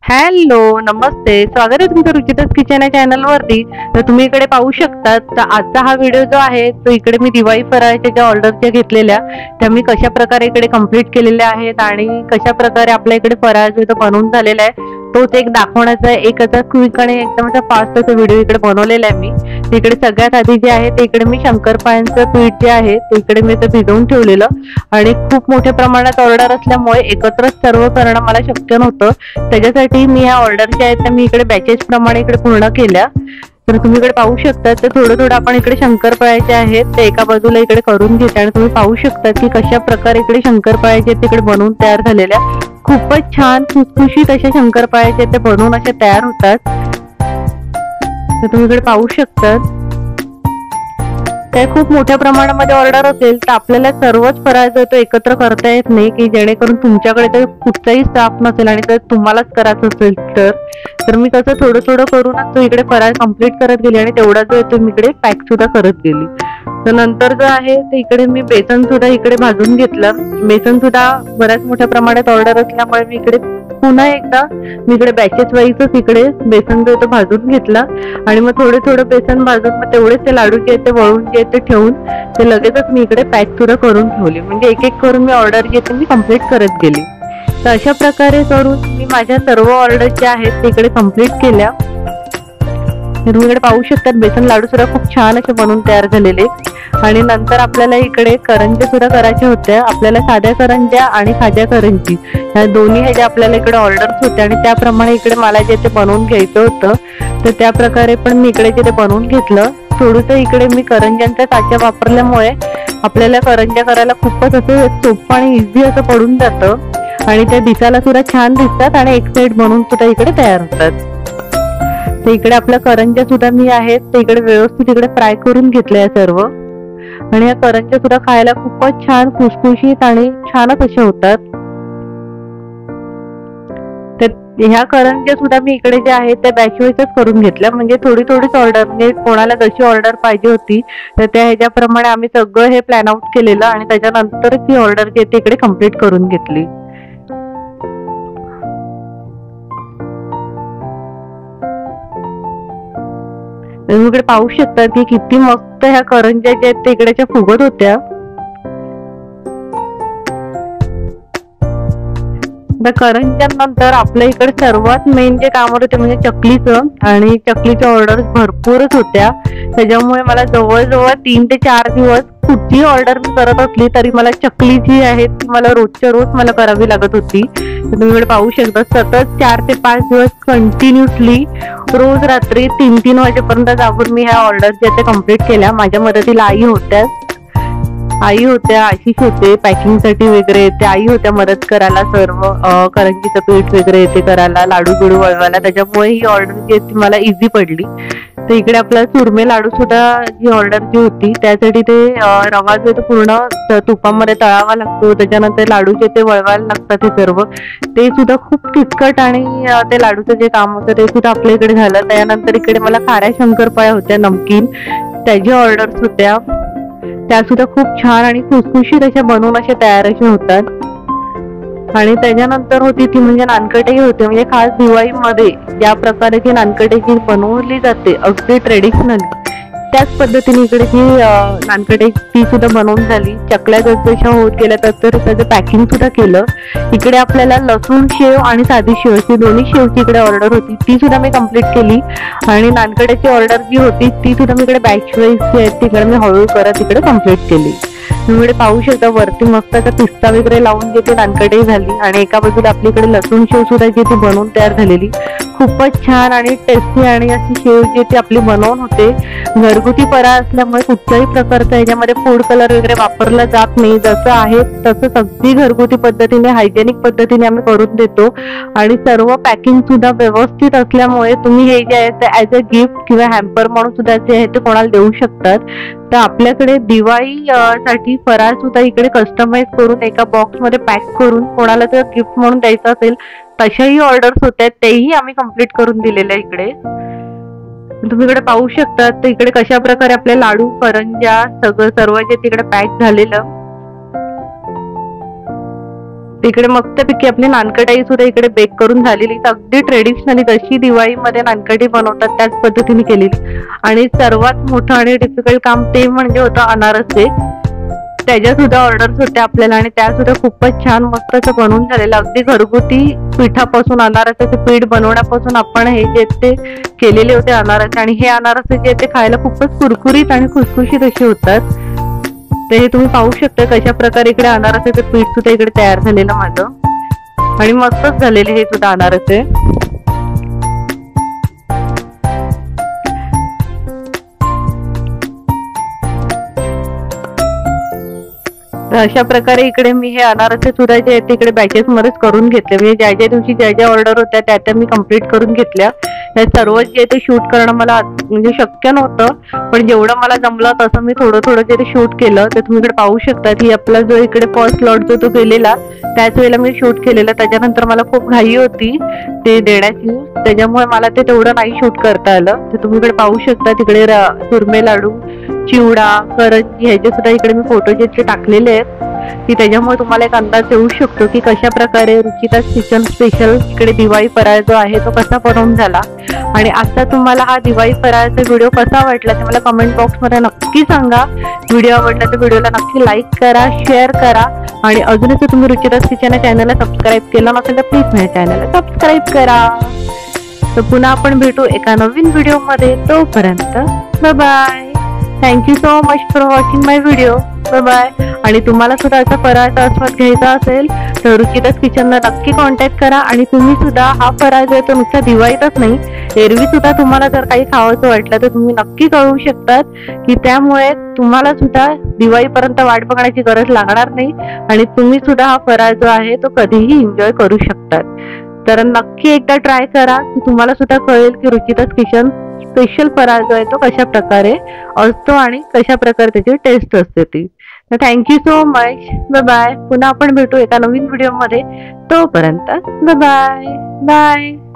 Hello, नमस्ते. स्वागत आहे तुमचं रुचिताच किचन या चॅनलवरती. तर तुम्ही इकडे पाहू शकता, तर आजचा हा व्हिडिओ जो आहे तो इकडे मी दिवाळी फराळाच्या ज्या ऑर्डरच्या घेतलेल्या त्या मी कशा प्रकारे इकडे कंप्लीट केलेल्या आहेत आणि कशा प्रकारे आपल्या इकडे फराळ जो तो बनवून झालेला आहे तोच एक दाखवण्याचा एक असा क्विक आणि एकदम असा फास्ट असा व्हिडिओ इकडे बनवलेला आहे मी. इकडे सगळ्यात आधी जे आहे ते इकडे मी शंकरपाळ्यांचं पीठ जे आहे ते इकडे मी ते भिजवून ठेवलेलं आणि खूप मोठ्या प्रमाणात ऑर्डर असल्यामुळे एकत्रच सर्व करणं मला शक्य नव्हतं. त्याच्यासाठी मी ह्या ऑर्डर ज्या आहेत त्या मी इकडे बॅचेस प्रमाणे इकडे पूर्ण केल्या. तर तुम्ही इकडे पाहू शकता, तर थोडं थोडं आपण इकडे शंकरपाळ्याचे आहेत ते एका बाजूला इकडे करून घेते आणि तुम्ही पाहू शकता की कशा प्रकारे इकडे शंकरपाळ्याचे तिकडे बनवून तयार झालेल्या खूपच छान खुसखुशीत अशा शंकरपाळ्याचे ते बनवून असे तयार होतात. तर तुम्ही इकडे पाहू शकता, त्या खूप मोठ्या प्रमाणामध्ये ऑर्डर असेल तर आपल्याला सर्वच फराळ जो तो एकत्र करता येत नाही, की जेणेकरून तुमच्याकडे तर कुठचाही स्टाफ नसेल आणि जर तुम्हालाच करायचं असेल तर मी कसं थोडं थोडं करूनच तो इकडे फराळ कंप्लीट करत गेली आणि तेवढा जो आहे तो मी इकडे पॅक सुद्धा करत गेली. तर नंतर जो आहे ते इकडे मी बेसन सुद्धा इकडे भाजून घेतलं. बेसन सुद्धा बऱ्याच मोठ्या प्रमाणात ऑर्डर असल्यामुळे मी इकडे पुन्हा एकदा मी इकडे बॅचेस वाईजच इकडे बेसन जो तो भाजून घेतला आणि मग थोडे थोडं बेसन भाजून मग तेवढेच ते लाडू जे ते वळून जे ते ठेवून ते लगेचच मी इकडे पॅक सुद्धा करून ठेवले. म्हणजे एक एक करून मी ऑर्डर जे ते मी कंप्लीट करत गेली. तर अशा प्रकारे करून मी माझ्या सर्व ऑर्डर ज्या आहेत ते इकडे कंप्लीट केल्या. तुम्ही इकडे पाहू शकता बेसन लाडू सुद्धा खूप छान असे बनवून तयार झालेले. आणि नंतर आपल्याला इकडे करंज्या सुद्धा करायच्या होत्या. आपल्याला साध्या करंज्या आणि खाज्या करंजी ह्या दोन्ही ह्याच्या आपल्याला इकडे ऑर्डर्स होत्या आणि त्याप्रमाणे इकडे मला जे ते बनवून घ्यायचं होतं तर त्या प्रकारे पण मी इकडे जे ते बनवून घेतलं. थोडंसं इकडे मी करंज्यांचा साचा वापरल्यामुळे आपल्याला करंज्या करायला खूपच असं सोपं आणि इझी असं पडून जातं आणि त्या दिसायला सुद्धा छान दिसतात आणि एक साईड बनवून सुद्धा इकडे तयार होतात. तर इकडे आपल्या करंज्या सुद्धा मी आहेत ते इकडे व्यवस्थित इकडे फ्राय करून घेतल्या सर्व आणि या करंज्या सुद्धा खायला खूपच छान खुसखुशीत आणि छानच अशा होतात. तर ह्या करंज्या सुद्धा मी इकडे जे आहेत त्या बॅच वाईजच करून घेतल्या. म्हणजे थोडी थोडीच ऑर्डर, म्हणजे कोणाला जशी ऑर्डर पाहिजे होती तर त्या ह्याच्याप्रमाणे आम्ही सगळं हे प्लॅन आउट केलेलं आणि त्याच्यानंतरच ही ऑर्डर जी इकडे कंप्लीट करून घेतली. तुम्ही इकडे पाहू शकता की किती मस्त ह्या करंज्या ज्या आहेत ते इकडेच्या फुगत होत्या. करंज्यानंतर आपल्या इकडे सर्वात मेन जे काम होते म्हणजे चकलीचं आणि चकलीच्या ऑर्डर भरपूरच होत्या. त्याच्यामुळे मला जवळजवळ 3 ते 4 दिवस कुठची ऑर्डर मी करत असली तरी मला चकली जी आहे ती मला रोजच्या रोज मला करावी लागत होती. तुम्ही इकडे पाहू शकता सतत 4 ते 5 दिवस कंटिन्युअसली रोज रात्री 3-3 वाजेपर्यंत जागून मी ह्या ऑर्डर जे ते कंप्लीट केल्या. माझ्या मदतीला आई होत्या, आशिष होते पॅकिंगसाठी वगैरे, त्या आई होत्या मदत करायला सर्व करंजीचं पीठ वगैरे ते करायला, लाडू बिडू वळवायला. त्याच्यामुळे ही ऑर्डर जी ती मला इझी पडली. तर इकडे आपला चुरमे लाडू सुद्धा जी ऑर्डर जी होती त्यासाठी ते रवा जो तो पूर्ण तुपामध्ये तळावा लागतो, त्याच्यानंतर लाडू जे ते वळवायला लागतात हे सर्व ते सुद्धा खूप किचकट आणि ते लाडूचं जे काम होतं ते सुद्धा आपल्या इकडे झालं. त्यानंतर इकडे मला खाऱ्या शंकरपाळ्या होत्या नमकीन, त्याची ऑर्डर्स होत्या. त्या सुद्धा खूप छान आणि खुसखुशीत अशा बनवून अशा तयार अशा होतात. आणि त्याच्यानंतर होती ती म्हणजे नानकटे होते. म्हणजे खास दिवाळीमध्ये ज्या प्रकारे ती नानकटेची बनवली जाते अगदी ट्रेडिशनल त्याच पद्धतीने इकडे ती नानकटे ती सुद्धा बनवून झाली. चकल्या जसजशा होत गेल्या तर त्याचं पॅकिंग सुद्धा केलं. इकडे आपल्याला लसूण शेव आणि साधी शेव ही दोन्ही शेवची इकडे ऑर्डर होती ती सुद्धा मी कंप्लीट केली. आणि नानकट्याची ऑर्डर जी होती ती सुद्धा मी इकडे बॅच वाईज जी आहे तिकडे मी हळूहळू करत इकडे कंप्लीट केली. तुम्ही इकडे पाहू शकता वरती मस्त असा पिस्ता वगैरे लावून जे ती नानकटे झाली आणि एका बाजूला आपली इकडे लसूण शेव सुद्धा जी ती बनवून तयार झालेली. खूपच छान आणि टेस्टी आणि अशी शेव जी ती आपली बनवून होते. घरगुती फराळ असल्यामुळे कुठल्याही प्रकारचा याच्यामध्ये फूड कलर वगैरे वापरला जात नाही. जसं आहे तसं अगदी घरगुती पद्धतीने हायजेनिक पद्धतीने आम्ही करून देतो आणि सर्व पॅकिंग सुद्धा व्यवस्थित असल्यामुळे तुम्ही हे जे आहे ते ऍज अ गिफ्ट किंवा हॅम्पर म्हणून सुद्धा जे आहे ते कोणाला देऊ शकतात. तर आपल्याकडे दिवाळी साठी फराळ सुद्धा इकडे कस्टमाइज करून एका बॉक्स मध्ये पॅक करून कोणाला जर गिफ्ट म्हणून द्यायचं असेल तशाही ऑर्डर्स होत्या, तेही आम्ही कंप्लीट करून दिलेल्या इकडे. तुम्ही इकडे पाहू शकता तर इकडे कशा प्रकारे आपले लाडू करंज्या सर्व जे तिकडे पॅक झालेलं इकडे मस्तपैकी आपली नानकटाई सुद्धा इकडे बेक करून झालेली, अगदी ट्रेडिशनली जशी दिवाळीमध्ये नानकटी बनवतात त्याच पद्धतीने केलेली. आणि सर्वात मोठं आणि डिफिकल्ट काम ते म्हणजे होतं अनारसे. त्याच्या सुद्धा ऑर्डर्स होत्या आपल्याला आणि त्या सुद्धा खूपच छान मस्त असं बनवून झालेलं. अगदी घरगुती पिठापासून अनारसाचं पीठ बनवण्यापासून आपण हे जे ते केलेले होते अनारसे. आणि हे अनारसे जे ते खायला खूपच कुरकुरीत आणि खुसखुशीत असे होतात. ते हे तुम्ही पाहू शकता कशा प्रकारे इकडे अनारसाचं पीठ सुद्धा इकडे तयार झालेलं माझं आणि मस्तच झालेले हे सुद्धा अनारसे. अशा प्रकारे इकडे मी हे अनारसे सुद्धा जे आहेत इकडे बॅचेस मध्येच करून घेतले. म्हणजे ज्या ज्या दिवशी ज्या ज्या ऑर्डर होत्या त्या मी कम्प्लीट करून घेतल्या. हे सर्व जे ते शूट करणं मला म्हणजे शक्य नव्हतं, पण जेवढं मला जमलं तसं मी थोडं थोडं जे ते शूट केलं. ते तुम्ही इकडे पाहू शकता की आपला जो इकडे फर्स्ट लॉट जो तो गेलेला त्याच वेळेला मी शूट केलेलं. त्याच्यानंतर मला खूप घाई होती ते देण्याची, त्याच्यामुळे मला ते तेवढं नाही शूट करता आलं. ते तुम्ही इकडे पाहू शकता तिकडे सुरमे लाडू, चिवडा, करंजी ह्याचे सुद्धा इकडे मी फोटो जे टाकलेले आहेत की त्याच्यामुळे तुम्हाला एक अंदाज येऊ शकतो की कशा प्रकारे रुचिताज किचन स्पेशल इकडे दिवाळी फराळ जो आहे तो कसा बनवून झाला. आणि आता तुम्हाला हा दिवाळी फराळाचा व्हिडिओ कसा वाटला ते मला कमेंट बॉक्समध्ये नक्की सांगा. व्हिडिओ आवडला तर व्हिडिओला नक्की लाईक करा, शेअर करा आणि अजूनच तुम्ही रुचिताज किचन या चॅनलला सबस्क्राईब केलं नसेल तर प्लीज माझ्या चॅनलला सबस्क्राईब करा. तर पुन्हा आपण भेटू एका नवीन व्हिडिओमध्ये. तोपर्यंत bye bye. Thank you so much for watching my video. Bye bye. आणि तुम्हाला सुद्धा असा फराळाचा आस्वाद घ्यायचा असेल तर रुचिताज किचनला नक्की कॉन्टॅक्ट करा. आणि तुम्ही सुद्धा हा फराळ जो आहे तो नुसता दिवाळीतच नाही, एरवी सुद्धा तुम्हाला जर काही खावायचं वाटलं तर तुम्ही नक्की कळवू शकतात की त्यामुळे तुम्हाला सुद्धा दिवाळीपर्यंत वाट बघण्याची गरज लागणार नाही आणि तुम्ही सुद्धा हा फराळ जो आहे तो कधीही एन्जॉय करू शकतात. तर नक्की एकदा ट्राय करा की तुम्हाला सुद्धा कळेल की रुचिताज किचन स्पेशल फराळ जो आहे तो कशा प्रकारे असतो आणि कशा प्रकारे त्याची टेस्ट असते ती. तर thank you so much. Bye bye. पुन्हा आपण भेटू एका नवीन व्हिडिओमध्ये. तोपर्यंत बाय बाय. बाय.